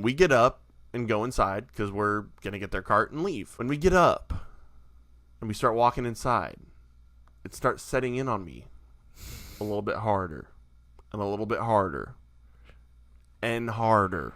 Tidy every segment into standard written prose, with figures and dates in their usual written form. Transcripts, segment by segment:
We get up and go inside because we're going to get their cart and leave. When we get up and we start walking inside, it starts setting in on me a little bit harder and a little bit harder and harder.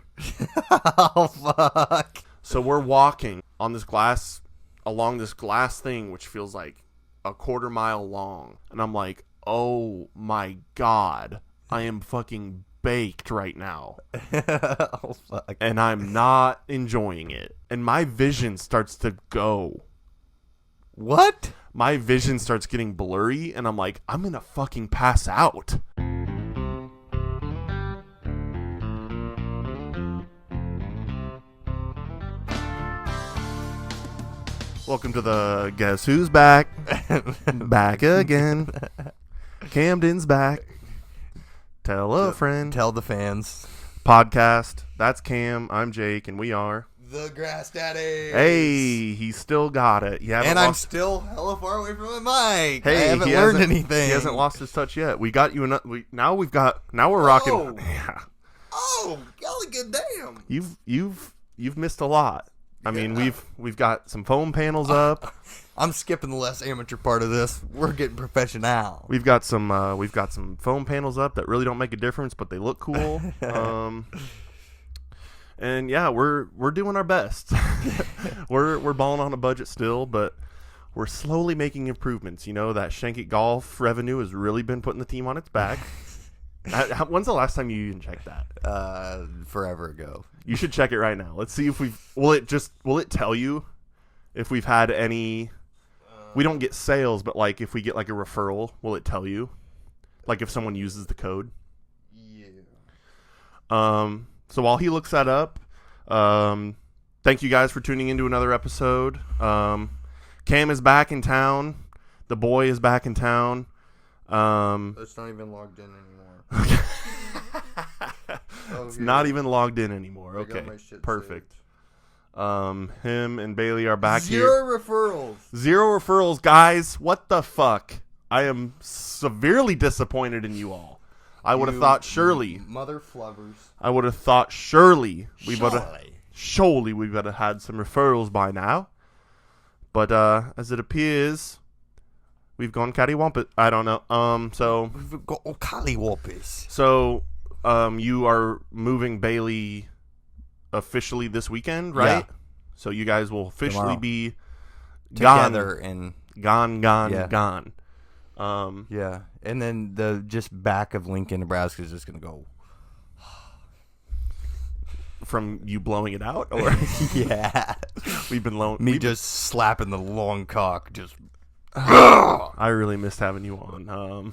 Oh, fuck. So we're walking on this glass, along this glass thing, which feels like a quarter-mile long. And I'm like, oh my God, I am fucking baked right now. Oh, fuck. And I'm not enjoying it. And my vision starts to go. What? My vision starts getting blurry, and I'm like, I'm gonna fucking pass out. Welcome to the Guess Who's Back? Back again. Camden's back. Tell a friend. Tell the fans. Podcast. That's Cam. I'm Jake, and we are The Grass Daddies. Hey, he still got it. And I'm still hella far away from my mic. Hey, I haven't learned anything. He hasn't lost his touch yet. We got you now we're rocking. Oh. Yeah. Oh, golly good damn. You've missed a lot. I mean, we've got some foam panels up. I'm skipping the less amateur part of this. We're getting professional. We've got some foam panels up that really don't make a difference, but they look cool. And yeah, we're doing our best. we're balling on a budget still, but we're slowly making improvements. You know, that Shanky Golf revenue has really been putting the team on its back. When's the last time you even checked that? Forever ago. You should check it right now. Let's see if will it tell you if we've had any. We don't get sales, but like if we get like a referral, will it tell you? Like if someone uses the code? Yeah. So while he looks that up, thank you guys for tuning into another episode. Cam is back in town. The boy is back in town. It's not even logged in anymore. It's not even logged in anymore. Okay, perfect. Him and Bailey are back here. Zero referrals, guys. What the fuck? I am severely disappointed in you all. I would have thought surely. Mother flubbers. I would have thought surely we would have had some referrals by now. But as it appears, we've gone cattywampus. I don't know. So we've got cattywampus. So you are moving Bailey officially this weekend, right? Yeah. So you guys will officially be together and gone. Yeah, and then the just back of Lincoln, Nebraska is just gonna go from you blowing it out, or yeah, we've been just slapping the long cock. Just I really missed having you on.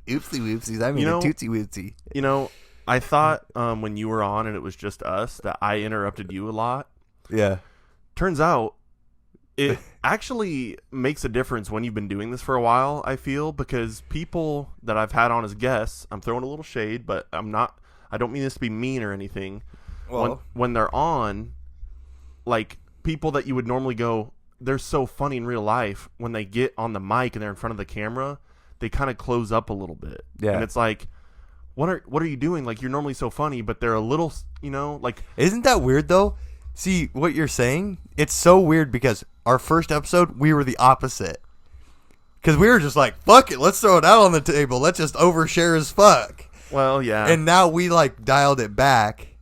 Oopsie whoopsies. I mean, a tootsie wootsie. You know, I thought when you were on and it was just us that I interrupted you a lot. Yeah. Turns out it actually makes a difference when you've been doing this for a while, I feel, because people that I've had on as guests, I'm throwing a little shade, but I don't mean this to be mean or anything. Well, when they're on, like people that you would normally go, they're so funny in real life, when they get on the mic and they're in front of the camera, they kind of close up a little bit. Yeah. And it's like, what are you doing? Like, you're normally so funny, but they're a little, like. Isn't that weird though? See what you're saying? It's so weird because our first episode, we were the opposite. Because we were just like, fuck it, let's throw it out on the table. Let's just overshare as fuck. Well, yeah. And now we like dialed it back.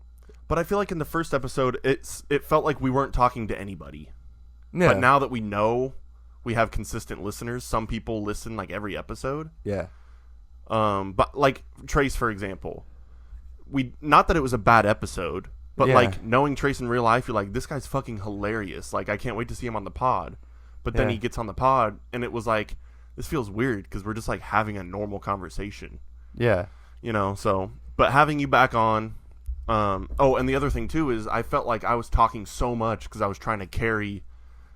But I feel like in the first episode, it felt like we weren't talking to anybody. Yeah. But now that we know we have consistent listeners, some people listen like every episode. Yeah. But like Trace, for example, not that it was a bad episode, but like knowing Trace in real life, you're like, this guy's fucking hilarious. Like, I can't wait to see him on the pod. But then he gets on the pod and it was like, this feels weird because we're just like having a normal conversation. Yeah. So, but having you back on, and the other thing too is I felt like I was talking so much because I was trying to carry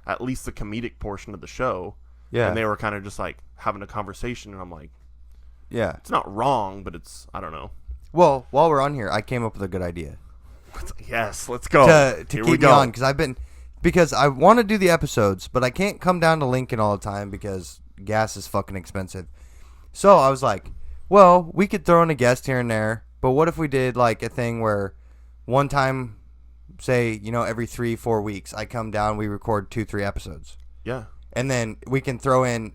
at least the comedic portion of the show. Yeah. And they were kind of just like having a conversation and I'm like, yeah, it's not wrong, but I don't know. Well, while we're on here, I came up with a good idea. Yes, let's go. To keep me on, because I want to do the episodes, but I can't come down to Lincoln all the time because gas is fucking expensive. So I was like, well, we could throw in a guest here and there, but what if we did like a thing where one time, say, every 3-4 weeks, I come down, we record 2-3 episodes. Yeah. And then we can throw in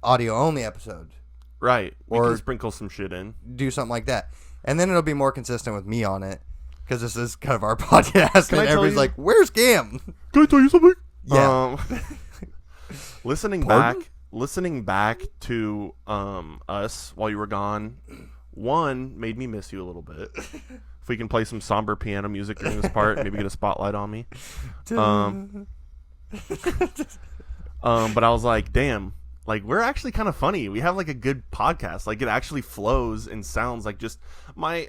audio-only episode. Right. We Or can sprinkle some shit in. do something like that. And then it'll be more consistent with me on it. Because this is kind of our podcast. And everybody's like, where's Cam? Can I tell you something? Yeah. Listening back to us while you were gone, one made me miss you a little bit. If we can play some somber piano music during this part, maybe get a spotlight on me. But I was like, damn, like we're actually kind of funny. We have like a good podcast. Like it actually flows and sounds like just my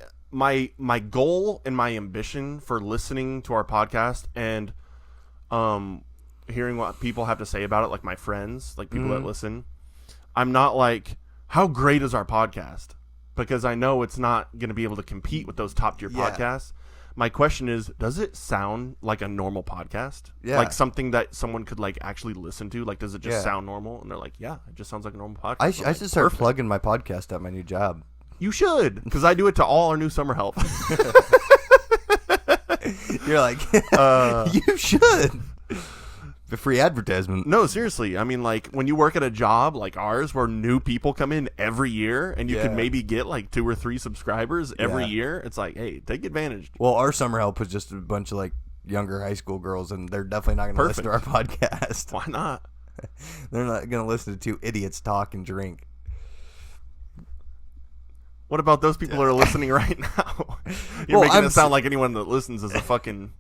goal and my ambition for listening to our podcast and hearing what people have to say about it, like my friends, like people that listen. I'm not like, how great is our podcast? Because I know it's not going to be able to compete with those top tier podcasts. My question is, does it sound like a normal podcast? Yeah. Like something that someone could like actually listen to? Like, does it just sound normal? And they're like, yeah, it just sounds like a normal podcast. I should start plugging my podcast at my new job. You should, because I do it to all our new summer help. You're like, you should. The free advertisement. No, seriously. I mean, like, when you work at a job like ours where new people come in every year and you can maybe get like 2 or 3 subscribers every year, it's like, hey, take advantage. Well, our summer help was just a bunch of like younger high school girls, and they're definitely not going to listen to our podcast. Why not? They're not going to listen to 2 idiots talk and drink. What about those people that are listening right now? You're making it sound like anyone that listens is a fucking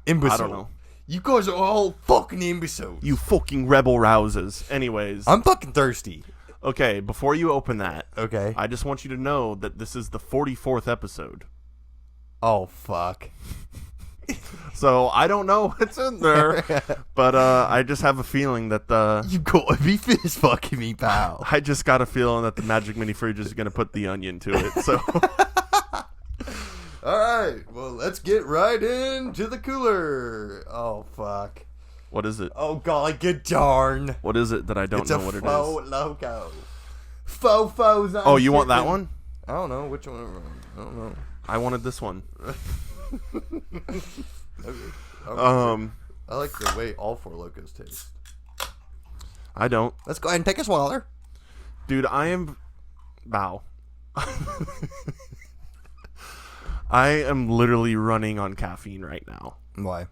imbecile. I don't know. You guys are all fucking imbeciles. You fucking rebel rousers. Anyways. I'm fucking thirsty. Okay, before you open that, okay, I just want you to know that this is the 44th episode. Oh, fuck. So, I don't know what's in there, but I just have a feeling that you gotta be fist fucking me, pal. I just got a feeling that the Magic Mini Fridge is going to put the onion to it, so... Alright, well, let's get right into the cooler. Oh, fuck. What is it? Oh, God, good darn. What is it that I don't know what it is? It's a faux loco. Faux on Oh, you want that one? I don't know. Which one? I don't know. I wanted this one. Okay. I like the way all 4 locos taste. I don't. Let's go ahead and take a swaller. Dude, I am... Bow. I am literally running on caffeine right now. Why?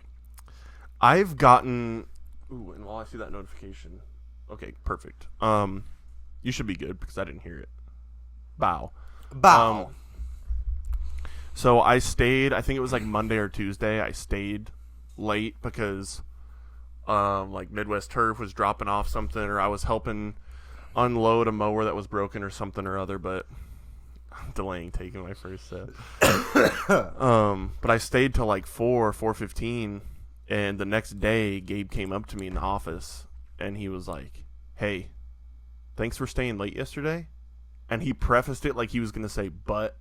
I've gotten... Ooh, and while I see that notification... Okay, perfect. You should be good because I didn't hear it. Bow. So I stayed, I think it was like Monday or Tuesday, I stayed late because like Midwest Turf was dropping off something, or I was helping unload a mower that was broken or something or other, but I'm delaying taking my first sip. But I stayed till like 4:15, and the next day Gabe came up to me in the office and he was like, hey, thanks for staying late yesterday. And he prefaced it like he was going to say, but...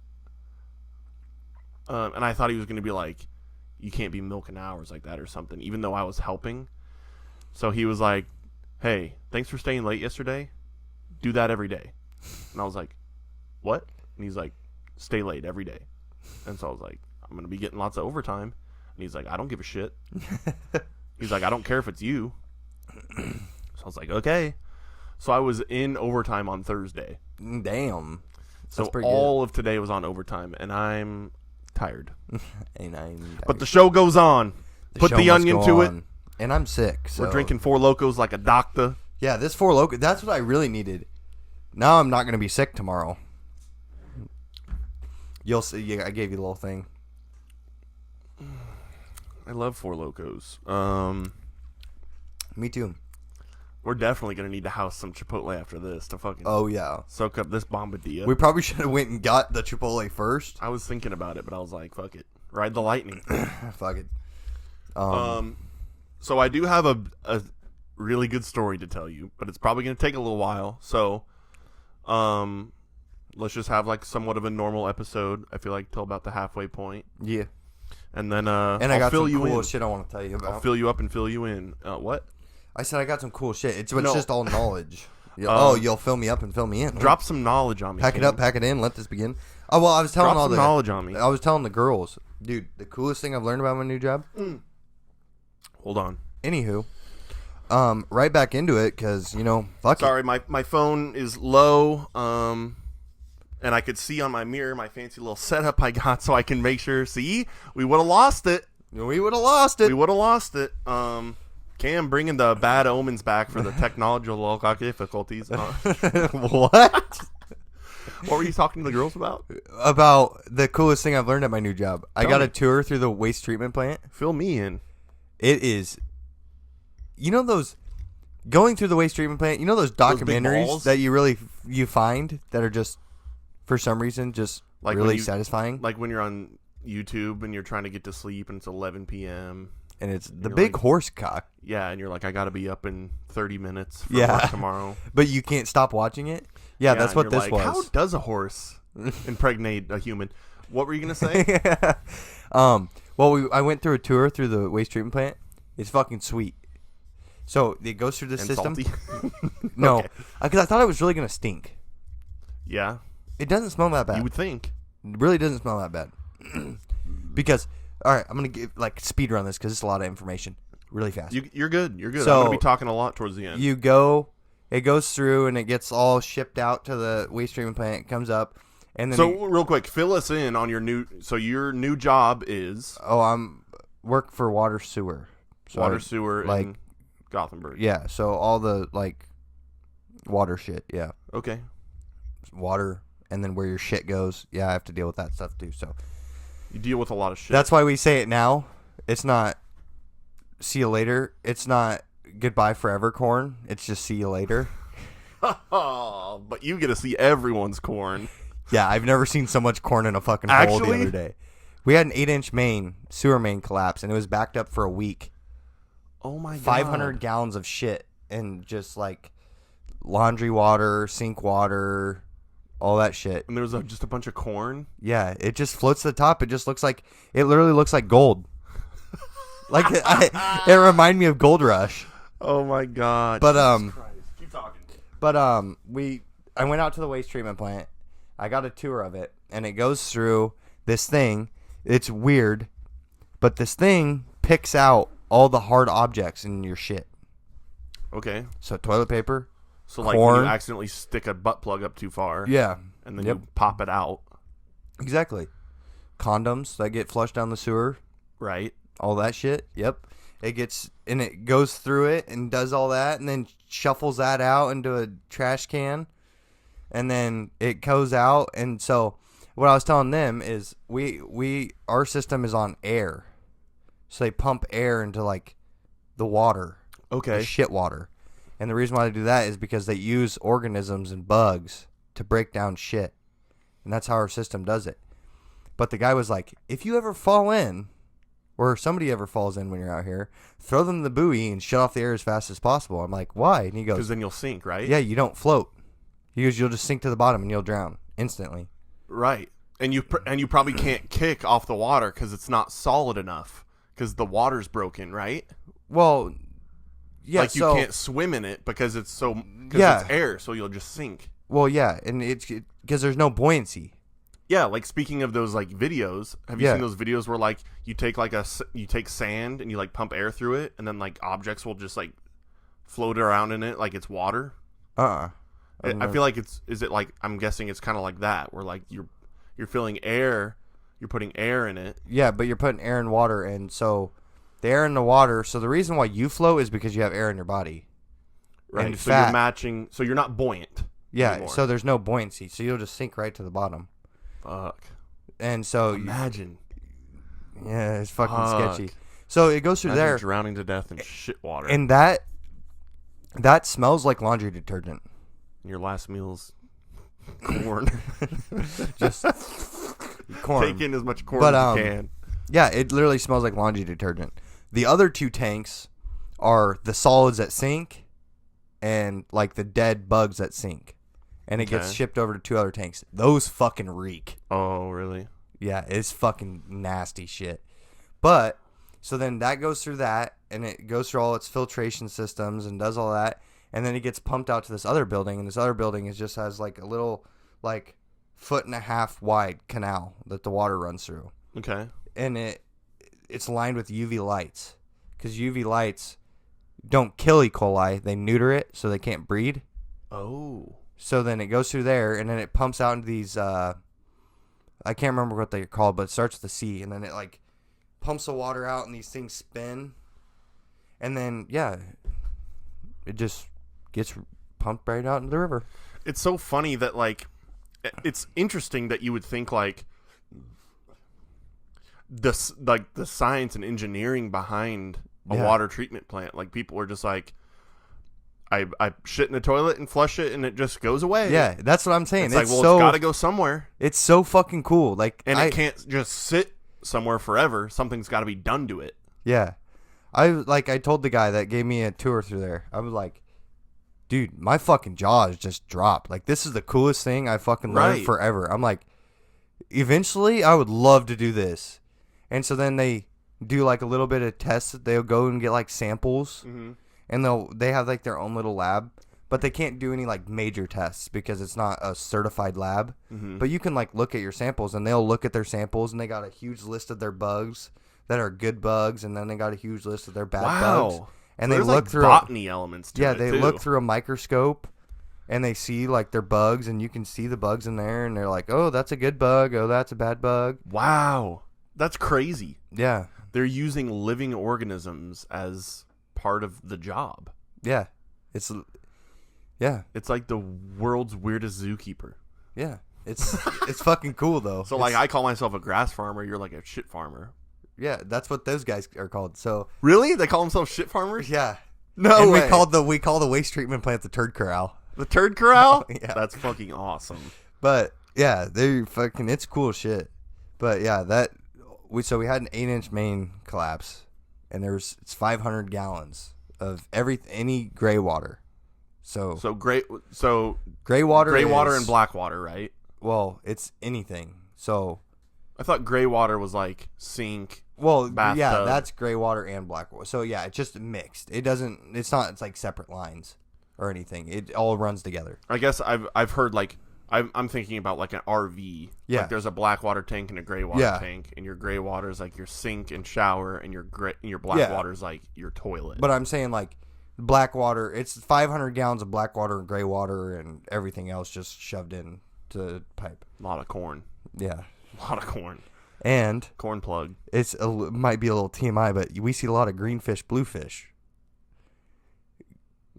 and I thought he was going to be like, you can't be milking hours like that or something, even though I was helping. So he was like, hey, thanks for staying late yesterday. Do that every day. And I was like, what? And he's like, stay late every day. And so I was like, I'm going to be getting lots of overtime. And he's like, I don't give a shit. He's like, I don't care if it's you. So I was like, okay. So I was in overtime on Thursday. Damn. So all of today was on overtime, and I'm tired. tired. But the show goes on. Put the onion to it. And I'm sick. So. We're drinking 4 Locos like a doctor. Yeah, this 4 Locos, that's what I really needed. Now I'm not going to be sick tomorrow. You'll see. Yeah, I gave you the little thing. I love 4 Locos. Me too. We're definitely going to need to house some Chipotle after this to fucking soak up this bombadilla. We probably should have went and got the Chipotle first. I was thinking about it, but I was like, fuck it. Ride the lightning. Fuck it. So I do have a really good story to tell you, but it's probably going to take a little while. So let's just have like somewhat of a normal episode, I feel like, till about the halfway point. Yeah. And then and I got some cool shit I want to tell you about. I'll fill you up and fill you in. What? I said I got some cool shit. It's just all knowledge. You'll fill me up and fill me in. Drop some knowledge on me. Pack it up, pack it in. Let this begin. Oh well, I was telling knowledge on me. I was telling the girls Dude, the coolest thing I've learned about my new job. Hold on. Anywho, right back into it because fuck Sorry, my phone is low. And I could see on my mirror my fancy little setup I got, so I can make sure. See, we would have lost it. We would have lost it. We would have lost it. Cam bringing the bad omens back for the technological difficulties. What? What were you talking to the girls about? About the coolest thing I've learned at my new job. I got me. a tour through the waste treatment plant. Fill me in. It is, those going through the waste treatment plant. Those big documentaries balls? that you find that are just for some reason just Like really satisfying. Like when you're on YouTube and you're trying to get to sleep and it's 11 p.m. And it's the big horse cock. Yeah, and you're like, I got to be up in 30 minutes for Yeah. work tomorrow. But you can't stop watching it. Yeah, that's what this was. How does a horse impregnate a human? What were you gonna say? Well, I went through a tour through the waste treatment plant. It's fucking sweet. So it goes through the And system. salty? No, Okay. because I thought it was really gonna stink. Yeah, It doesn't smell that bad. you would think. It really doesn't smell that bad. Because, all right, I'm gonna give speed run this because it's a lot of information, really fast. You're good. You're good. So, I'm gonna be talking a lot towards the end. It goes through and it gets all shipped out to the waste treatment plant. It comes up, and then So real quick, fill us in on your new job is I'm work for water sewer. So water sewer in Gothenburg. Yeah, so all the water shit. Yeah, Okay. water, and then where your shit goes. Yeah, I have to deal with that stuff too. So You deal with a lot of shit. that's why we say it now. It's not see you later. It's not goodbye forever corn. It's just see you later. Oh, but you get to see everyone's corn. Yeah, I've never seen so much corn in a fucking hole the other day. We had an 8-inch sewer main collapse, and it was backed up for a week. Oh my god. 500 gallons of shit and just laundry water, sink water, all that shit. And there was just a bunch of corn. Yeah, it just floats to the top. It just literally looks like gold. It reminded me of Gold Rush. Oh my god. But Jesus Christ. Keep talking. But I went out to the waste treatment plant. I got a tour of it, and it goes through this thing. It's weird, but this thing picks out all the hard objects in your shit. Okay. So toilet paper. So when corn. you accidentally stick a butt plug up too far. Yeah. And then Yep. you pop it out. Exactly. Condoms that get flushed down the sewer. Right. All that shit. Yep. It goes through it and does all that and then shuffles that out into a trash can. And then it goes out. And so what I was telling them is our system is on air. So they pump air into the water. Okay. The shit water. And the reason why they do that is because they use organisms and bugs to break down shit. And that's how our system does it. But the guy was like, if you ever fall in, or somebody ever falls in when you're out here, throw them the buoy and shut off the air as fast as possible. I'm like, why? And he Because goes, then you'll sink, right? yeah, you don't float. He goes, you'll just sink to the bottom and you'll drown instantly. Right. And you probably can't kick off the water because it's not solid enough because the water's broken, right? Well, yeah. You can't swim in it because it's it's air, so you'll just sink. Well, yeah, and it's because there's no buoyancy. Yeah, speaking of those videos, have you seen those videos where you take sand and you pump air through it and then objects will just float around in it like it's water? I feel like I'm guessing it's kind of like that where you're filling air, you're putting air in it. Yeah, but you're putting air and water, and so the air and the water. So the reason why you float is because you have air in your body, right? And So fat. you're matching. So you're not buoyant. Yeah, anymore. so there's no buoyancy, so you'll just sink right to the bottom. Fuck. And so Imagine. yeah, it's fucking Fuck. sketchy. So it goes through Imagine there, drowning to death in shit water. and that smells like laundry detergent. Your last meal's corn. Just corn. Take in as much corn But, as you can. Yeah, it literally smells like laundry detergent. The other two tanks are the solids that sink and the dead bugs that sink. And it gets Okay. shipped over to two other tanks. Those fucking reek. Oh, really? Yeah, it's fucking nasty shit. But, so then that goes through that, and it goes through all its filtration systems and does all that. And then it gets pumped out to this other building, and this other building just has a little 1.5 foot wide canal that the water runs through. Okay. it's lined with UV lights, because UV lights don't kill E. coli, they neuter it so they can't breed. Oh. So then it goes through there, and then it pumps out into these, I can't remember what they're called, but it starts with the C, and then it, like, pumps the water out, and these things spin, and then, yeah, it just gets pumped right out into the river. It's so funny that, like, it's interesting that you would think, like, the science and engineering behind a water treatment plant, like, people are just like, I shit in the toilet and flush it and it just goes away. Yeah, that's what I'm saying. It's like, well, it's got to go somewhere. It's so fucking cool. Like, and it can't just sit somewhere forever. Something's got to be done to it. Yeah. I told the guy that gave me a tour through there, I was like, dude, my fucking jaws just dropped. Like, this is the coolest thing I fucking learned forever. I'm like, eventually I would love to do this. And so then they do like a little bit of tests. They'll go and get like samples. Mm-hmm. And they have, like, their own little lab. But they can't do any, like, major tests because it's not a certified lab. Mm-hmm. But you can, like, look at your samples, and they'll look at their samples, and they got a huge list of their bugs that are good bugs, and then they got a huge list of their bad bugs. And so they look like through botany elements to it, they look through a microscope, and they see, like, their bugs, and you can see the bugs in there, and they're like, oh, that's a good bug. Oh, that's a bad bug. Wow. That's crazy. Yeah. They're using living organisms as part of the job. Yeah. It's like the world's weirdest zookeeper. Yeah. It's fucking cool though. So like, I call myself a grass farmer, you're like a shit farmer. Yeah, that's what those guys are called. So really? They call themselves shit farmers? Yeah. No and way. we call the waste treatment plant the turd corral. The turd corral? Yeah. That's fucking awesome. But yeah, they're fucking, it's cool shit. But yeah, we had an 8-inch main collapse. And it's 500 gallons of any gray water. So gray water and black water, right? Well, it's anything. So I thought gray water was like sink. Well, bathtub. Yeah, that's gray water and black water. So yeah, it's just mixed. It's like separate lines or anything. It all runs together. I guess I've heard like I'm thinking about like an RV. Yeah. Like there's a black water tank and a gray water tank, and your gray water is like your sink and shower, and your black water is like your toilet. But I'm saying like black water, it's 500 gallons of black water and gray water and everything else just shoved in to the pipe. A lot of corn. Yeah. A lot of corn. And corn plug. Might be a little TMI, but we see a lot of greenfish, bluefish.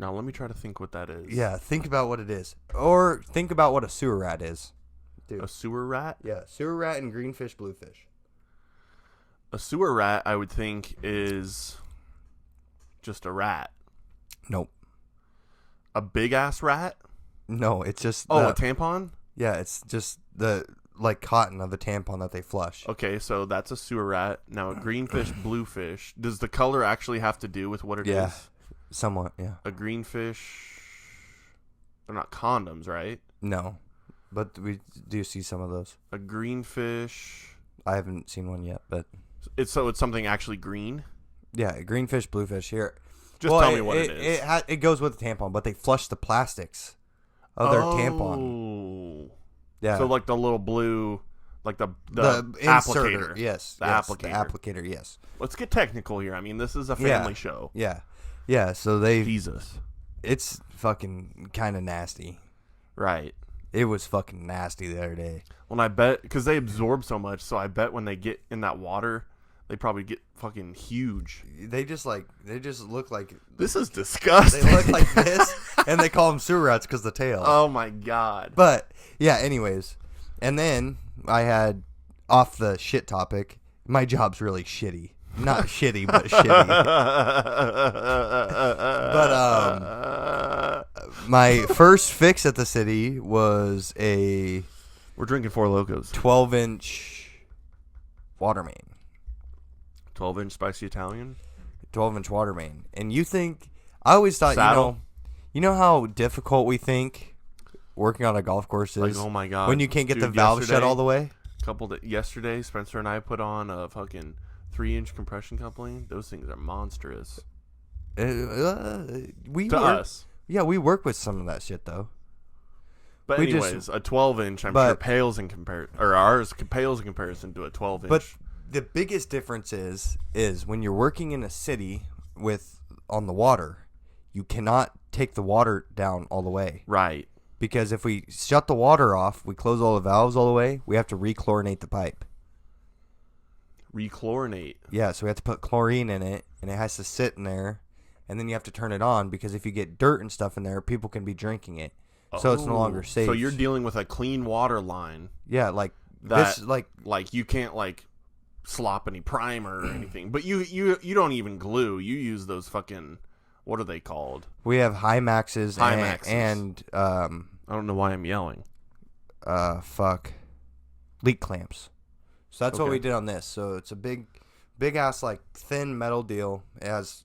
Now, let me try to think what that is. Yeah, think about what it is. Or think about what a sewer rat is. Dude. A sewer rat? Yeah, sewer rat and greenfish, bluefish. A sewer rat, I would think, is just a rat. Nope. A big-ass rat? No, it's just... a tampon? Yeah, it's just the, like, cotton of the tampon that they flush. Okay, so that's a sewer rat. Now, a greenfish, bluefish. Does the color actually have to do with what it is? Somewhat, yeah. A greenfish, they're not condoms, right? No, but we do see some of those. A greenfish. I haven't seen one yet, but it's something actually green. Yeah, greenfish, bluefish. Here, tell me what it is. It goes with the tampon, but they flush the plastics of their tampon. Yeah. So like the little blue, like the applicator. Yes. The applicator. The applicator. Yes. Let's get technical here. I mean, this is a family show. Yeah. Yeah, so Jesus. It's fucking kind of nasty. Right. It was fucking nasty the other day. Well, I bet, because they absorb so much, so I bet when they get in that water, they probably get fucking huge. They just look like... This is disgusting. They look like this, and they call them sewer rats because the tail. Oh my God. But, yeah, anyways. And then I had, off the shit topic, my job's really shitty. Not shitty, but shitty. But my first fix at the city was we're drinking Four Locos. 12-inch water main. 12-inch spicy Italian? 12-inch water main. And I always thought, you know how difficult we think working on a golf course is? Like, oh my God. When you can't get the valve shut all the way? Yesterday, Spencer and I put on a fucking 3-inch compression coupling. Those things are monstrous. Us. Yeah, we work with some of that shit though. But anyways, a 12-inch, I'm sure pales in comparison, or ours pales in comparison to a 12-inch. But the biggest difference is when you're working in a city on the water, you cannot take the water down all the way. Right. Because if we shut the water off, we close all the valves all the way, we have to rechlorinate the pipe. Rechlorinate? Yeah, so we have to put chlorine in it, and it has to sit in there, and then you have to turn it on, because if you get dirt and stuff in there, people can be drinking it. So it's no longer safe. So you're dealing with a clean water line. Yeah, like that, this, like you can't like slop any primer or anything. But you don't even glue. You use those fucking, what are they called? We have Hymaxes and I don't know why I'm yelling. Leak clamps. So that's what we did on this. So it's a big ass like thin metal deal. It has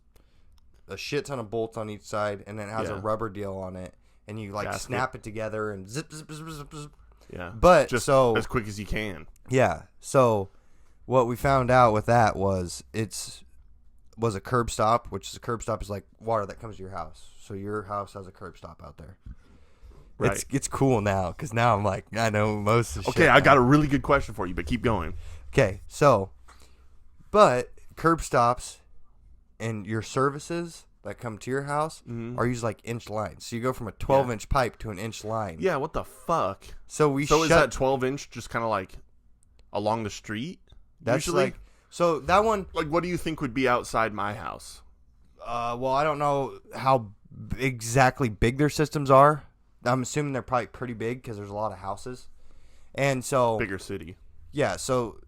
a shit ton of bolts on each side, and then it has a rubber deal on it. And you like snap it together and zip, zip, zip, zip, zip. Yeah. But just so as quick as you can. Yeah. So what we found out with that was was a curb stop, which is a curb stop is like water that comes to your house. So your house has a curb stop out there. Right. It's cool now because now I'm like, I know most of the shit. Okay, I got a really good question for you, but keep going. Okay, so, but curb stops and your services that come to your house are used like inch lines. So you go from a 12-inch pipe to an inch line. Yeah, what the fuck? So is that 12-inch just kind of like along the street? That's usually? like, so that one. Like, what do you think would be outside my house? Well, I don't know how exactly big their systems are. I'm assuming they're probably pretty big because there's a lot of houses. And so. Bigger city. Yeah, so.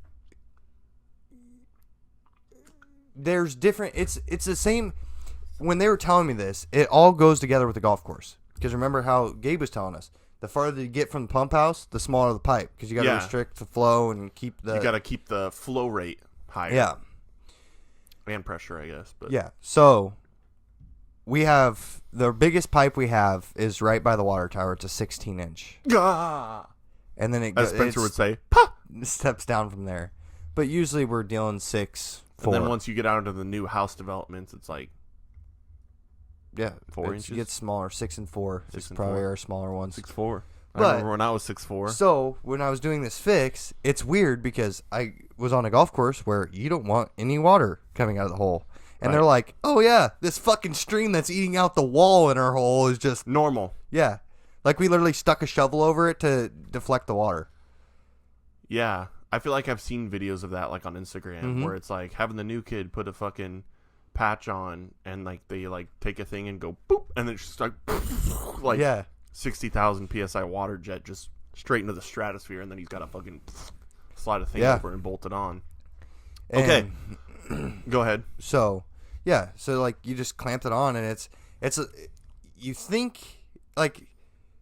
There's different. It's the same. When they were telling me this, it all goes together with the golf course. Because remember how Gabe was telling us, the farther you get from the pump house, the smaller the pipe. Because you got to restrict the flow and keep the... You got to keep the flow rate higher. Yeah. And pressure, I guess. But yeah. So, we have... The biggest pipe we have is right by the water tower. It's a 16-inch. Ah! And then as Spencer would say, Pah! Steps down from there. But usually we're dealing 6, 4. And then once you get out into the new house developments, it's like... Yeah, 4 inches. It gets smaller. 6 and 4. 6 and probably 4. Our smaller ones. 6'4". I But, remember when I was 6'4". So when I was doing this fix, it's weird because I was on a golf course where you don't want any water coming out of the hole, and they're like, "Oh yeah, this fucking stream that's eating out the wall in our hole is just normal." Yeah, like we literally stuck a shovel over it to deflect the water. Yeah, I feel like I've seen videos of that like on Instagram where it's like having the new kid put a fucking patch on and like they like take a thing and go boop and then it's just like 60,000 psi water jet just straight into the stratosphere, and then he's got to fucking slide a thing over and bolt it on. Okay, go ahead. So like you just clamped it on, and you think like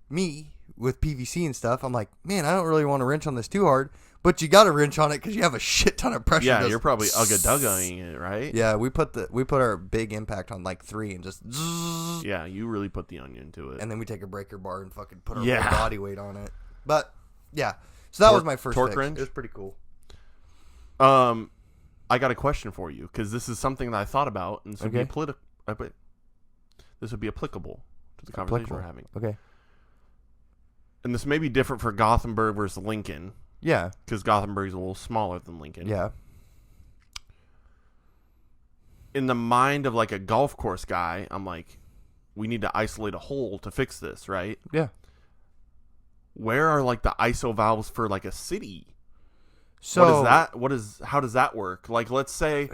me with PVC and stuff. I'm like, man, I don't really want to wrench on this too hard. But you got to wrench on it because you have a shit ton of pressure. Yeah, you're probably ugga-duggaing it, right? Yeah, we put our big impact on like 3 and just. Yeah, you really put the onion to it. And then we take a breaker bar and fucking put our whole body weight on it. But yeah, so that was my first torque fix. wrench? It was pretty cool. I got a question for you because this is something that I thought about, and this would be this would be applicable to the conversation we're having. Okay. And this may be different for Gothenburg versus Lincoln. Yeah. Because Gothenburg's a little smaller than Lincoln. Yeah. In the mind of like a golf course guy, I'm like, we need to isolate a hole to fix this, right? Yeah. Where are like the ISO valves for like a city? So how does that work? Like let's say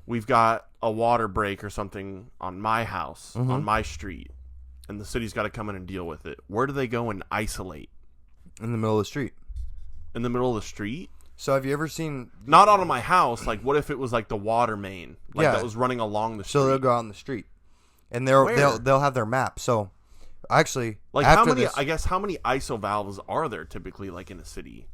we've got a water break or something on my house, on my street. And the city's got to come in and deal with it. Where do they go and isolate? In the middle of the street. In the middle of the street? So have you ever seen... Not out of my house. Like, what if it was like the water main? Like that was running along the street. So they'll go out in the street. And they'll have their map. So, actually... Like, how many ISO valves are there typically, like, in a city?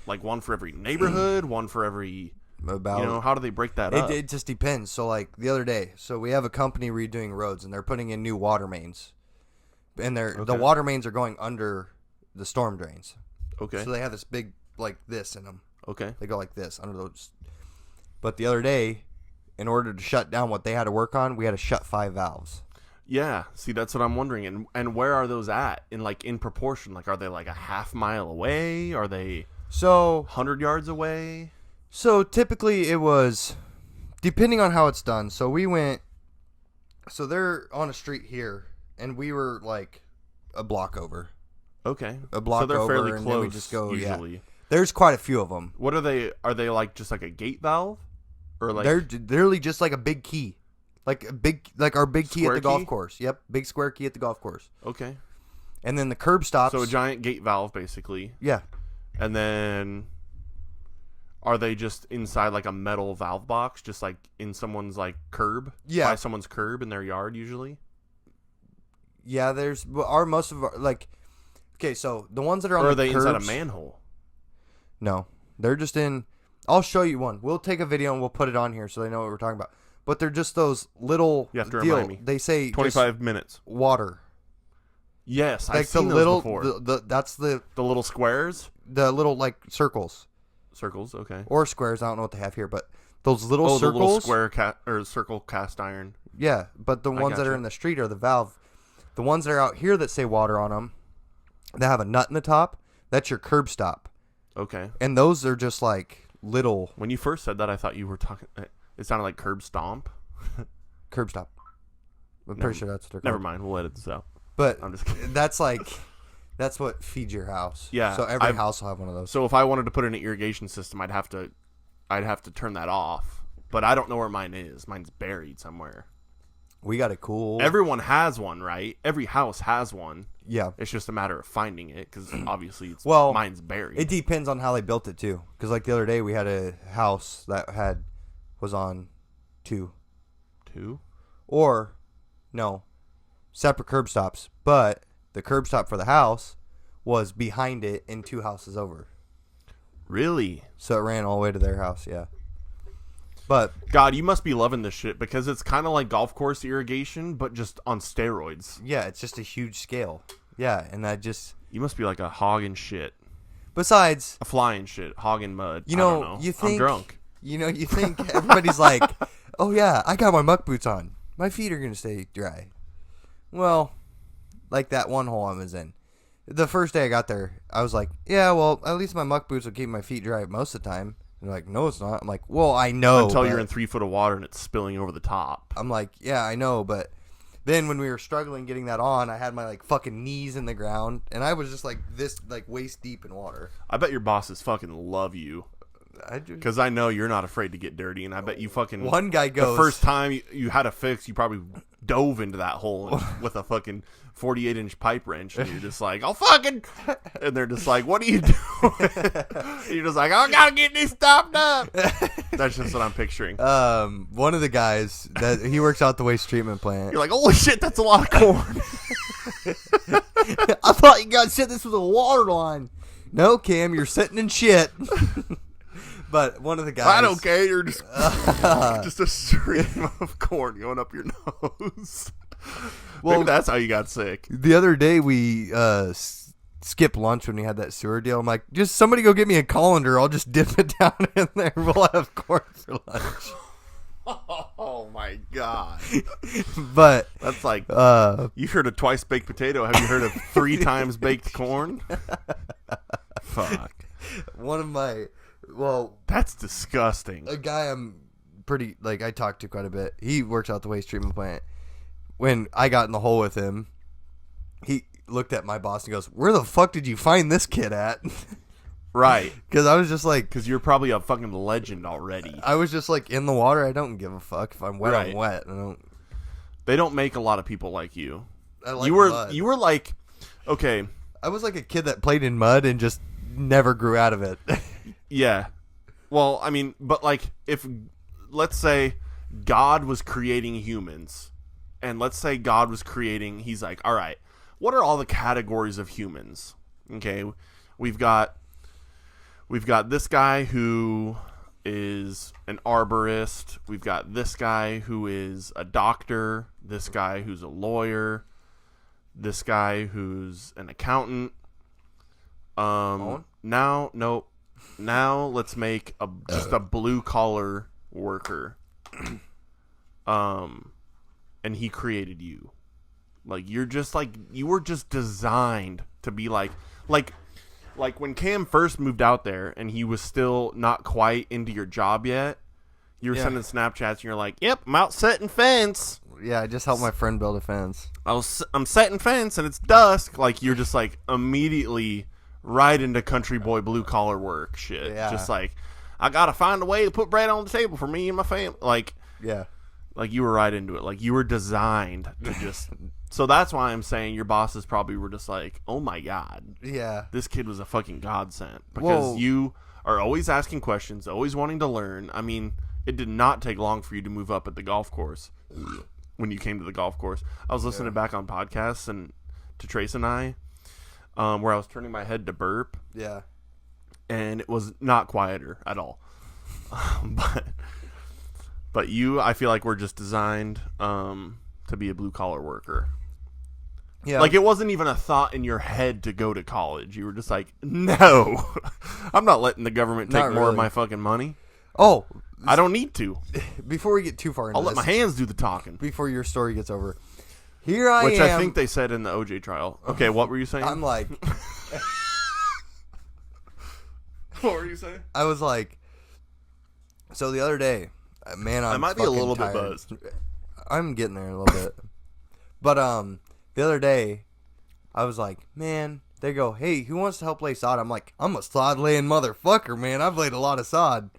Like, one for every neighborhood? One for every... how do they break that up? It just depends. So, like, the other day... So, we have a company redoing roads, and they're putting in new water mains. And the water mains are going under the storm drains. Okay. So they have this big, like this in them. Okay. They go like this under those. But the other day, in order to shut down what they had to work on, we had to shut 5 valves. Yeah. See, that's what I'm wondering. And where are those at in proportion? Like, are they like a half mile away? Are they So 100 yards away? So typically it was, depending on how it's done. So we went, so they're on a street here, and we were like a block over. Okay. A block over. So they're fairly and close, then we just go, usually. Yeah. There's quite a few of them. What are they? Are they like just like a gate valve? Or like They're literally just like a big key. Like our big key at the golf key? course. Yep, big square key at the golf course. Okay. And then the curb stops. So a giant gate valve, basically. Yeah. And then, are they just inside like a metal valve box, just like in someone's like curb? Yeah. By someone's curb in their yard, usually. Yeah, there's most of our, like, okay, so the ones that are on or the are they curbs, inside a manhole? No, they're just in. I'll show you one. We'll take a video and we'll put it on here so they know what we're talking about. But they're just those little. You have to remind me. They say 25 minutes. Water. Yes, Like I've seen the those little, before. that's the little squares. The little like circles Circles, okay. or squares. I don't know what they have here, but those little circles. The little square or circle cast iron. Yeah, but the ones that are in the street are the valve. The ones that are out here that say water on them, that have a nut in the top, that's your curb stop. Okay. And those are just like little. When you first said that, I thought you were talking. It sounded like curb stomp. Curb stop. I'm pretty sure that's what they're called. Never mind. We'll edit this out. But I'm just kidding. That's what feeds your house. Yeah. So every house will have one of those. So if I wanted to put in an irrigation system, I'd have to turn that off. But I don't know where mine is. Mine's buried somewhere. We got it cool. Everyone has one, right? Every house has one. Yeah. It's just a matter of finding it because obviously mine's buried. It depends on how they built it too. Because like the other day we had a house that was on two. Two? Or no, separate curb stops. But the curb stop for the house was behind it and 2 houses over. Really? So it ran all the way to their house. Yeah. But God, you must be loving this shit because it's kind of like golf course irrigation, but just on steroids. Yeah, it's just a huge scale. Yeah, and you must be like a hog in shit. Besides, a fly in shit, hog in mud. You know, I don't know. you think I'm drunk. You think everybody's like, oh yeah, I got my muck boots on. My feet are gonna stay dry. Well, like that one hole I was in. The first day I got there, I was like, yeah, well, at least my muck boots will keep my feet dry most of the time. They're like, no, it's not. I'm like, well, I know. Until you're in 3 foot of water and it's spilling over the top. I'm like, yeah, I know. But then when we were struggling getting that on, I had my like fucking knees in the ground. And I was just like this, like waist deep in water. I bet your bosses fucking love you. Because I know you're not afraid to get dirty. And I bet you fucking. One guy goes. The first time you had a fix, you probably dove into that hole with a fucking 48-inch pipe wrench. And you're just like, oh, fucking. And they're just like, what are you doing? You're just like, I gotta get this stopped up. That's just what I'm picturing. One of the guys that he works out the waste treatment plant. You're like, holy shit, that's a lot of corn. I thought you guys said this was a water line. No, Cam, you're sitting in shit. But one of the guys. I don't care. You're just just a stream of corn going up your nose. Well, maybe that's how you got sick. The other day we skipped lunch when we had that sewer deal. I'm like, just somebody go get me a colander. I'll just dip it down in there. We'll have corn for lunch. Oh my god! But that's like you've heard of twice baked potato. Have you heard of 3 times baked corn? Fuck. One of my that's disgusting. A guy I'm pretty like I talked to quite a bit. He works out the waste treatment plant. When I got in the hole with him, he looked at my boss and goes, "Where the fuck did you find this kid at?" Right. Because I was just like... Because you're probably a fucking legend already. I was just like, in the water, I don't give a fuck. If I'm wet, right. I'm wet. They don't make a lot of people like you. I like mud. You were like... Okay. I was like a kid that played in mud and just never grew out of it. Yeah. Well, I mean, but like, if... Let's say God was creating humans. And let's say God was creating... He's like, all right, what are all the categories of humans? Okay. We've got this guy who is an arborist. We've got this guy who is a doctor. This guy who's a lawyer. This guy who's an accountant. Now let's make just a blue collar worker. And he created you. Like you were just designed to be like Like when Cam first moved out there and he was still not quite into your job yet, you were sending Snapchats and you're like, "Yep, I'm out setting fence." Yeah, I just helped my friend build a fence. I'm setting fence and it's dusk. Like you're just like immediately right into country boy blue collar work shit. Yeah. Just like I gotta find a way to put bread on the table for me and my family. Like you were right into it. Like you were designed to just. So that's why I'm saying your bosses probably were just like, "Oh my god, this kid was a fucking godsend," because you are always asking questions, always wanting to learn. I mean, it did not take long for you to move up at the golf course. When you came to the golf course, I was listening back on podcasts and to Trace and I, where I was turning my head to burp. Yeah, and it was not quieter at all. But you, I feel like we're just designed to be a blue collar worker. Yeah. Like it wasn't even a thought in your head to go to college. You were just like, no, I'm not letting the government take more of my fucking money. Oh, I don't need to. Before we get too far into I'll let my hands do the talking. Before your story gets over. Here I am. Which I think they said in the OJ trial. Okay, what were you saying? I'm like. What were you saying? I was like. So the other day, man, I might be a little bit buzzed. I'm getting there a little bit. But the other day, I was like, man, they go, "Hey, who wants to help lay sod?" I'm like, I'm a sod laying motherfucker, man. I've laid a lot of sod.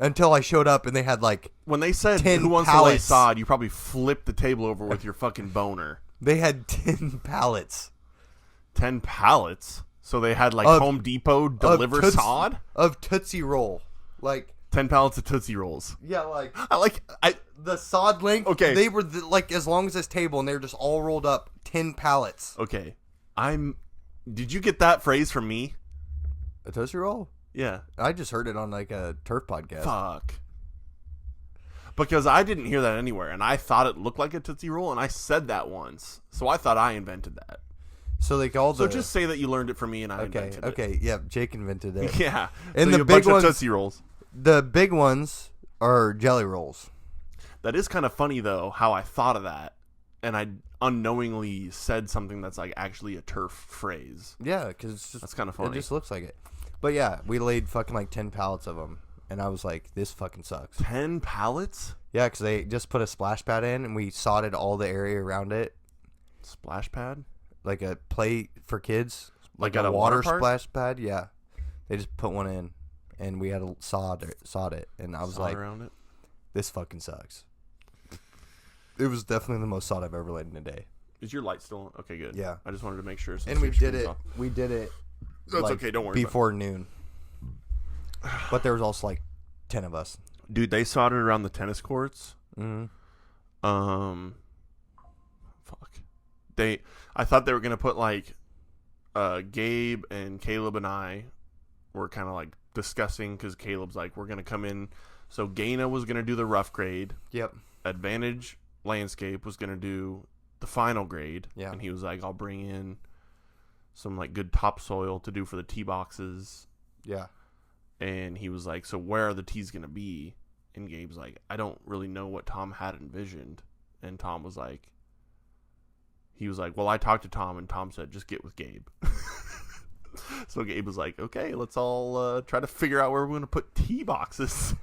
Until I showed up and they had like when they said 10 who wants pallets. to lay sod, you probably flipped the table over with your fucking boner. They had 10 pallets. 10 pallets? So they had like Home Depot deliver sod? Of Tootsie Roll. Like 10 pallets of Tootsie Rolls. Yeah, like the sod length. Okay. They were like as long as this table and they were just all rolled up 10 pallets. Okay. Did you get that phrase from me? A Tootsie Roll? Yeah. I just heard it on like a turf podcast. Fuck. Because I didn't hear that anywhere, and I thought it looked like a Tootsie Roll, and I said that once. So I thought I invented that. So they called So just say that you learned it from me and I invented it. Okay, yeah, Jake invented it. Yeah. And so the big ones, of Tootsie Rolls. The big ones are Jelly Rolls. That is kind of funny, though, how I thought of that, and I unknowingly said something that's like actually a turf phrase. Yeah, because that's kind of funny. It just looks like it. But yeah, we laid fucking like 10 pallets of them. And I was like, this fucking sucks. 10 pallets? Yeah, because they just put a splash pad in and we sodded all the area around it. Splash pad? Like a play for kids. Like at a water park? Splash pad, yeah. They just put one in and we had to sod it. And I was like, around it? This fucking sucks. It was definitely the most sod I've ever laid in a day. Is your light still on? Okay, good. Yeah. I just wanted to make sure. And we did it. We did it. That's okay. Don't worry. Before noon. But there was also like 10 of us. Dude, they sodded around the tennis courts. Mm-hmm. Fuck. I thought they were gonna put like, Gabe and Caleb and I were kind of like discussing because Caleb's like, we're gonna come in. So Gaina was gonna do the rough grade. Yep. Advantage Landscape was gonna do the final grade. Yeah. And he was like, I'll bring in some like good topsoil to do for the tee boxes. Yeah. And he was like, so where are the tees going to be? And Gabe's like, I don't really know what Tom had envisioned. And Tom was like, well, I talked to Tom and Tom said, just get with Gabe. So Gabe was like, okay, let's all try to figure out where we're going to put tee boxes.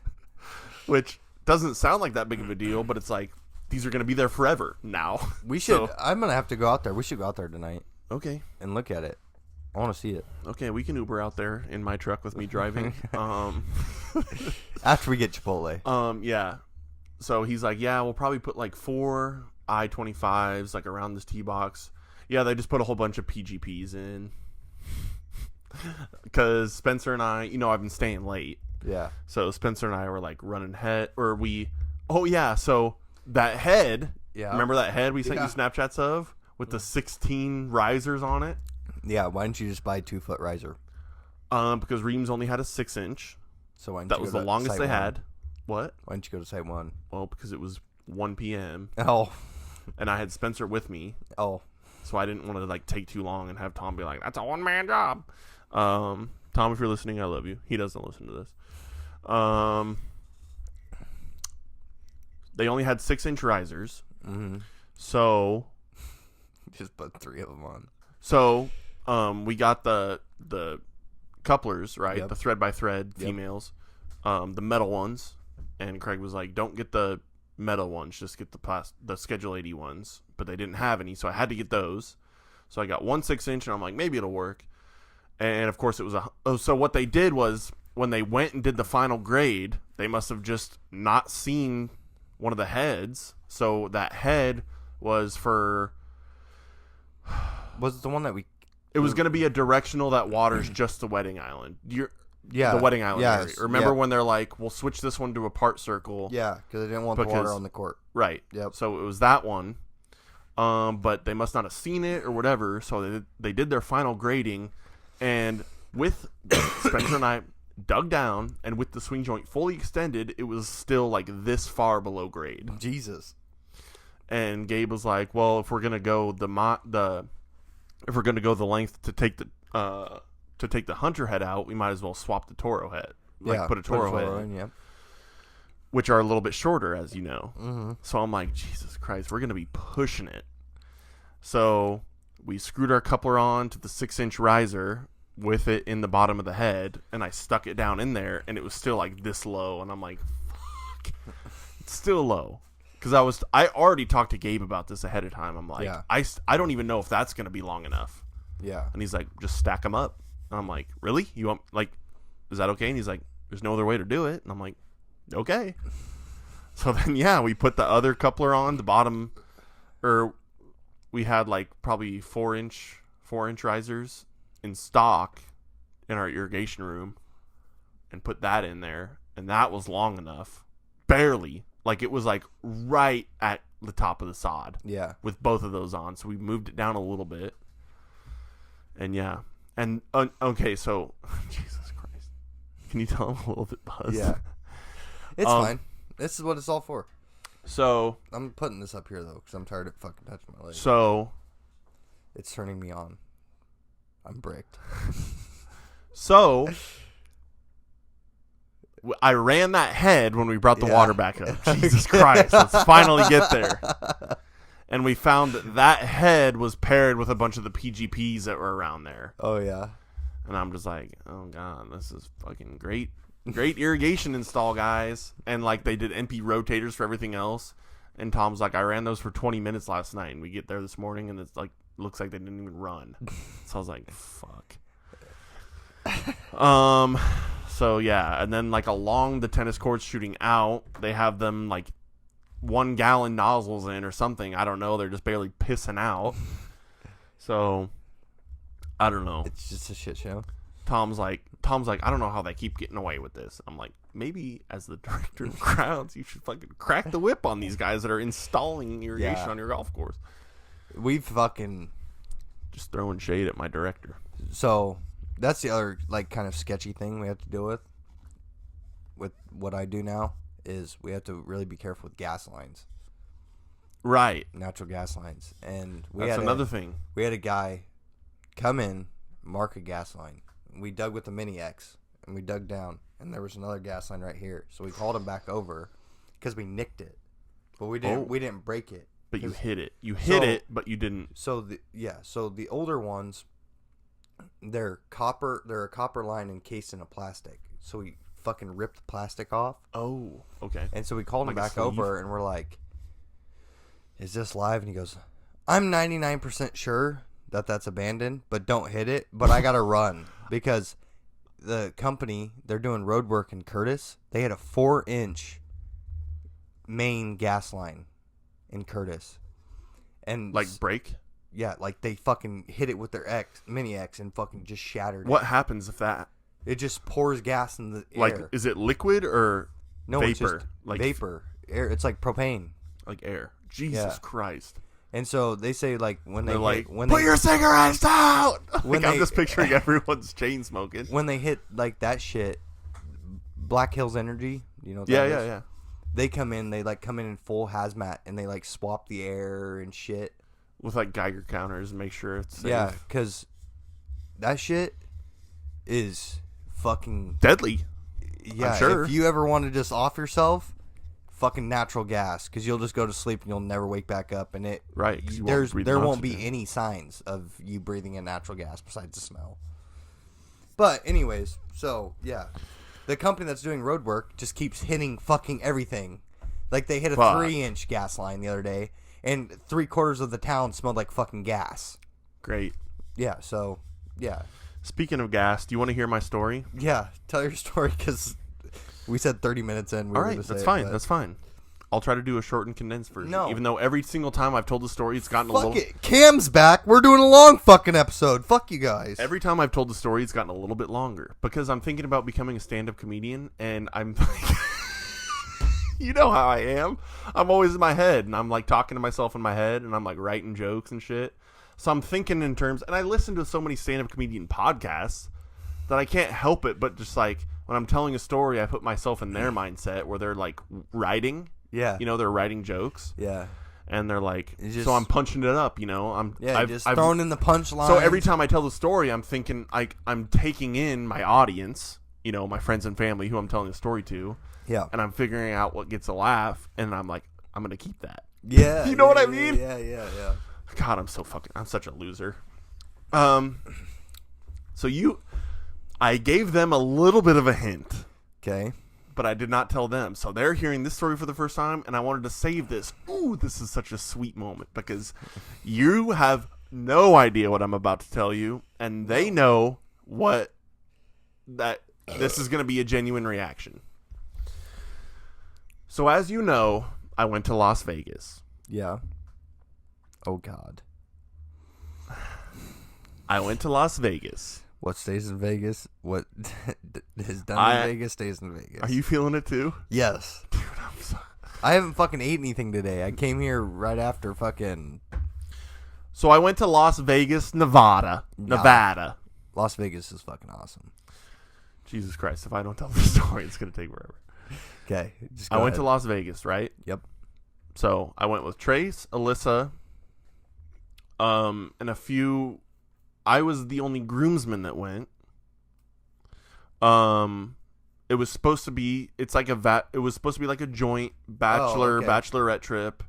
Which doesn't sound like that big of a deal, but it's like, these are going to be there forever now. We should, I'm going to have to go out there. We should go out there tonight. Okay. And look at it. I want to see it. Okay, we can Uber out there in my truck with me driving. After we get Chipotle. Yeah. So he's like, yeah, we'll probably put like 4 I-25s like around this tee box. Yeah, they just put a whole bunch of PGPs in. Because Spencer and I, I've been staying late. Yeah. So Spencer and I were like running head, so that head, remember that head we sent you Snapchats of with the 16 risers on it? Yeah, why didn't you just buy a 2-foot riser? Because Reams only had a 6-inch. So why didn't that you was go the to longest they Site had. One? What? Why didn't you go to Site 1? Well, because it was 1 p.m. Oh. And I had Spencer with me. Oh. So I didn't want to like take too long and have Tom be like, that's a one-man job. Tom, if you're listening, I love you. He doesn't listen to this. They only had 6-inch risers. Mm-hmm. So just put 3 of them on. So we got the couplers, right? Yep. The thread by thread females, the metal ones, and Craig was like, "Don't get the metal ones, just get the Schedule 80 ones." But they didn't have any, so I had to get those. So I got 1 6-inch, and I'm like, maybe it'll work. And of course, it was so what they did was when they went and did the final grade, they must have just not seen one of the heads. So that head was for. Was it the one that we? It was going to be a directional that waters just the wedding island. The wedding island area. Remember when they're like, we'll switch this one to a part circle. Yeah, because they didn't want the water on the court. Right. Yep. So it was that one. But they must not have seen it or whatever. So they did their final grading. And with Spencer and I dug down, and with the swing joint fully extended, it was still like this far below grade. Jesus. And Gabe was like, well, if we're going to go if we're going to go the length to take the hunter head out, we might as well swap the Toro head. Put a Toro head in, which are a little bit shorter, as you know. Mm-hmm. So I'm like, Jesus Christ, we're going to be pushing it. So we screwed our coupler on to the 6-inch riser with it in the bottom of the head, and I stuck it down in there, and it was still like this low, and I'm like, fuck, it's still low. Because I already talked to Gabe about this ahead of time. I'm like, I don't even know if that's going to be long enough. Yeah. And he's like, just stack them up. And I'm like, really? You want, like, is that okay? And he's like, there's no other way to do it. And I'm like, okay. So then, we put the other coupler on the bottom, or we had like probably 4-inch risers in stock in our irrigation room, and put that in there. And that was long enough. Barely. Like, it was, like, right at the top of the sod. Yeah. With both of those on. So we moved it down a little bit. And, And, okay, so, Jesus Christ. Can you tell I'm a little bit buzzed? Yeah. It's fine. This is what it's all for. So. I'm putting this up here, though, because I'm tired of fucking touching my leg. So. It's turning me on. I'm bricked. So. I ran that head when we brought the water back up. Jesus Christ. Let's finally get there. And we found that head was paired with a bunch of the PGPs that were around there. Oh, yeah. And I'm just like, oh, God, this is fucking great. Great irrigation install, guys. And, like, they did NP rotators for everything else. And Tom's like, I ran those for 20 minutes last night. And we get there this morning, and it's like, looks like they didn't even run. So I was like, fuck. So, yeah, and then, like, along the tennis courts shooting out, they have them, like, 1 gallon nozzles in or something. I don't know. They're just barely pissing out. So, I don't know. It's just a shit show. Tom's like, I don't know how they keep getting away with this. I'm like, maybe as the director of grounds, you should fucking crack the whip on these guys that are installing irrigation on your golf course. We've fucking... Just throwing shade at my director. So... That's the other, like, kind of sketchy thing we have to deal with what I do now, is we have to really be careful with gas lines. Right. Natural gas lines. And that's another thing. We had a guy come in, mark a gas line. We dug with the Mini X, and we dug down, and there was another gas line right here. So we called him back over, because we nicked it. But we didn't break it. But you hit it. You hit it, but you didn't. So the older ones... They're a copper line encased in a plastic. So we fucking ripped the plastic off. Oh, okay. And so we called him back over, and we're like, is this live? And he goes, I'm 99% sure that that's abandoned, but don't hit it. But I got to run because the company, they're doing road work in Curtis. They had a 4-inch main gas line in Curtis. And like break? Yeah, like they fucking hit it with their Mini X and fucking just shattered What happens if that? It just pours gas in the like, air. Is it liquid or no, vapor? It's just like vapor. Air. It's like propane. Like air. Jesus Christ. And so they say, like, when they put your cigarettes out! Like, I'm just picturing everyone's chain smoking. When they hit, like, that shit, Black Hills Energy, you know what that is? Yeah. They come in in full hazmat, and they, like, swap the air and shit. With, like, Geiger counters and make sure it's safe. Yeah, because that shit is fucking... deadly. Yeah, I'm sure. If you ever want to just off yourself, fucking natural gas, because you'll just go to sleep and you'll never wake back up, and Right. there won't be any signs of you breathing in natural gas besides the smell. But anyways, so yeah, the company that's doing road work just keeps hitting fucking everything. Like they hit a 3-inch gas line the other day, and 3/4 of the town smelled like fucking gas. Great. Yeah. So yeah. Speaking of gas, do you want to hear my story? Yeah, tell your story, because we said 30 minutes in. All right, that's fine. That's fine. I'll try to do a short and condensed version. No. Even though every single time I've told the story, it's gotten a little... Fuck it. Cam's back. We're doing a long fucking episode. Fuck you guys. Every time I've told the story, it's gotten a little bit longer. Because I'm thinking about becoming a stand-up comedian, and I'm... You know how I am. I'm always in my head, and I'm like talking to myself in my head, and I'm like writing jokes and shit. So I'm thinking in terms... And I listen to so many stand-up comedian podcasts that I can't help it, but just like... When I'm telling a story, I put myself in their mindset where they're like writing... Yeah. You know, they're writing jokes. Yeah. And they're like, so I'm punching it up, you know. I've thrown in the punchline. So every time I tell the story, I'm thinking, I'm taking in my audience, you know, my friends and family who I'm telling the story to. Yeah. And I'm figuring out what gets a laugh, and I'm like, I'm going to keep that. Yeah. You know what I mean? Yeah. God, I'm such a loser. I gave them a little bit of a hint. Okay. But I did not tell them. So they're hearing this story for the first time, and I wanted to save this. Ooh, this is such a sweet moment, because you have no idea what I'm about to tell you, and they know that this is going to be a genuine reaction. So as you know, I went to Las Vegas. Yeah. Oh, God. I went to Las Vegas. What stays in Vegas? What is done in Vegas stays in Vegas. Are you feeling it too? Yes. Dude, I'm so... I haven't fucking ate anything today. I came here right after fucking... So I went to Las Vegas, Nevada. Las Vegas is fucking awesome. Jesus Christ, if I don't tell the story, it's going to take forever. Okay. I went to Las Vegas, right? Yep. So I went with Trace, Alyssa, and a few... I was the only groomsman that went. It was supposed to be... It was supposed to be like a joint bachelorette trip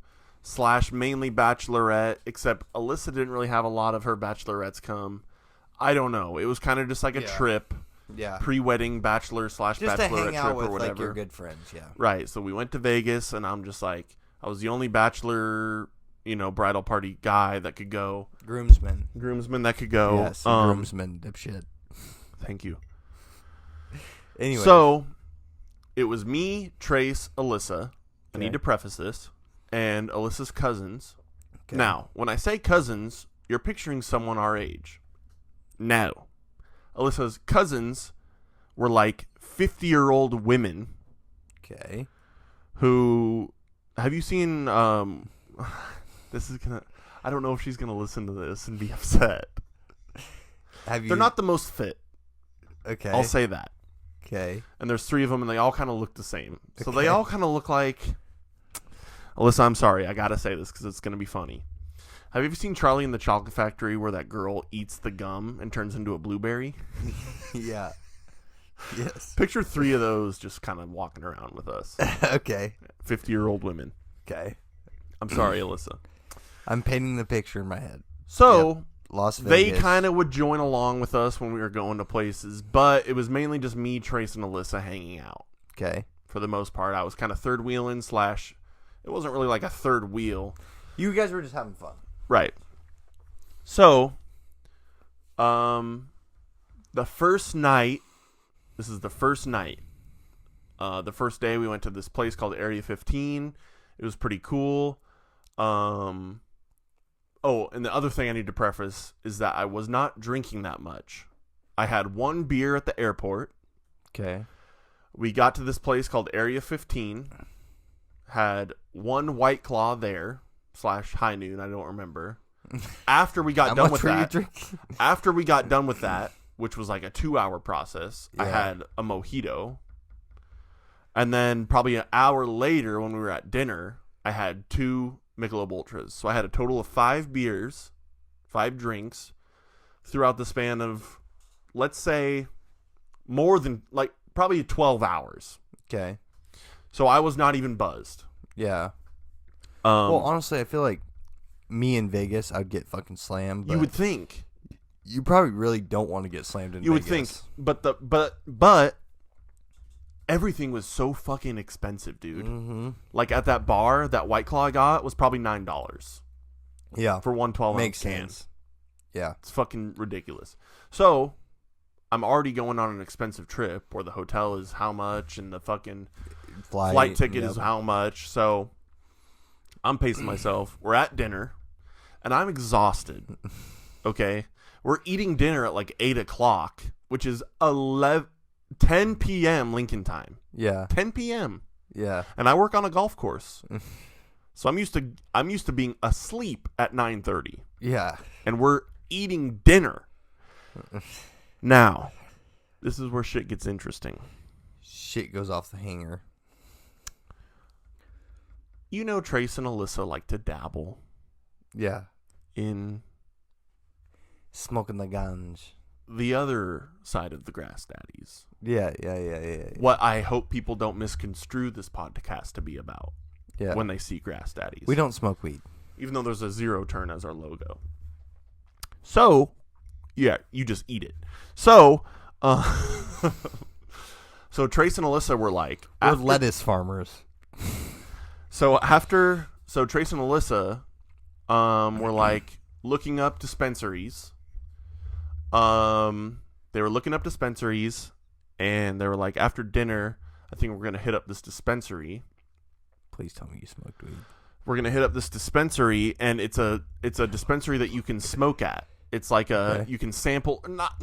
/ mainly bachelorette, except Alyssa didn't really have a lot of her bachelorettes come. I don't know. It was kind of just like a trip. Yeah. Pre-wedding bachelor / bachelorette just to hang out trip with, or whatever. Like your good friends, yeah. Right. So we went to Vegas, and I'm just like... I was the only bachelor... You know, bridal party guy that could go. Groomsman that could go. Yes, groomsman, dipshit. Thank you. Anyway. So, it was me, Trace, Alyssa. I need to preface this. And Alyssa's cousins. Okay. Now, when I say cousins, you're picturing someone our age. No. Alyssa's cousins were like 50-year-old women. Okay. Who... Have you seen... This is gonna... I don't know if she's gonna listen to this and be upset. They're not the most fit. Okay. I'll say that. Okay. And there's 3 of them, and they all kind of look the same. So they all kind of look like... Alyssa, I'm sorry. I gotta say this because it's gonna be funny. Have you ever seen Charlie and the Chocolate Factory where that girl eats the gum and turns into a blueberry? Yeah. Yes. Picture 3 of those just kind of walking around with us. Okay. 50-year-old women. Okay. I'm sorry, Alyssa. I'm painting the picture in my head. So, Las Vegas. they kind of would join along with us when we were going to places, but it was mainly just me, Trace, and Alyssa hanging out. Okay. For the most part, I was kind of third wheeling / it wasn't really like a third wheel. You guys were just having fun. Right. So, the first night, this is the first night. The first day we went to this place called Area 15. It was pretty cool. Oh, and the other thing I need to preface is that I was not drinking that much. I had 1 beer at the airport. Okay. We got to this place called Area 15. Had 1 White Claw there / High Noon. I don't remember. After we got done with that, which was like a 2-hour process, I had a mojito. And then probably an hour later when we were at dinner, I had 2 Michelob Ultras. So I had a total of 5 beers, 5 drinks throughout the span of, let's say, more than, like, probably 12 hours. Okay. So I was not even buzzed. Yeah. Well, honestly, I feel like me in Vegas, I'd get fucking slammed. But you would think. You probably really don't want to get slammed in Vegas. You would think. But everything was so fucking expensive, dude. Mm-hmm. Like at that bar, that White Claw I got was probably $9. Yeah. For 112 Makes ounce sense. can. Yeah. It's fucking ridiculous. So, I'm already going on an expensive trip where the hotel is how much and the fucking flight ticket is how much. So, I'm pacing myself. We're at dinner, and I'm exhausted. Okay? We're eating dinner at like 8 o'clock, which is 10 p.m. Lincoln time. Yeah. 10 p.m. Yeah. And I work on a golf course. So I'm used to being asleep at 9:30. Yeah. And we're eating dinner. Now, this is where shit gets interesting. Shit goes off the hanger. You know Trace and Alyssa like to dabble Yeah. in Smoking the ganj. the other side of the Grass Daddies. Yeah. What I hope people don't misconstrue this podcast to be about Yeah. when they see Grass Daddies. We don't smoke weed. Even though there's a 0 turn as our logo. So, yeah, you just eat it. So, so Trace and Alyssa were like... We're lettuce farmers. So Trace and Alyssa were like looking up dispensaries. They were looking up dispensaries, and they were like, after dinner, I think we're going to hit up this dispensary. Please tell me you smoked weed. We're going to hit up this dispensary, and it's a dispensary that you can smoke at. It's like you can sample, not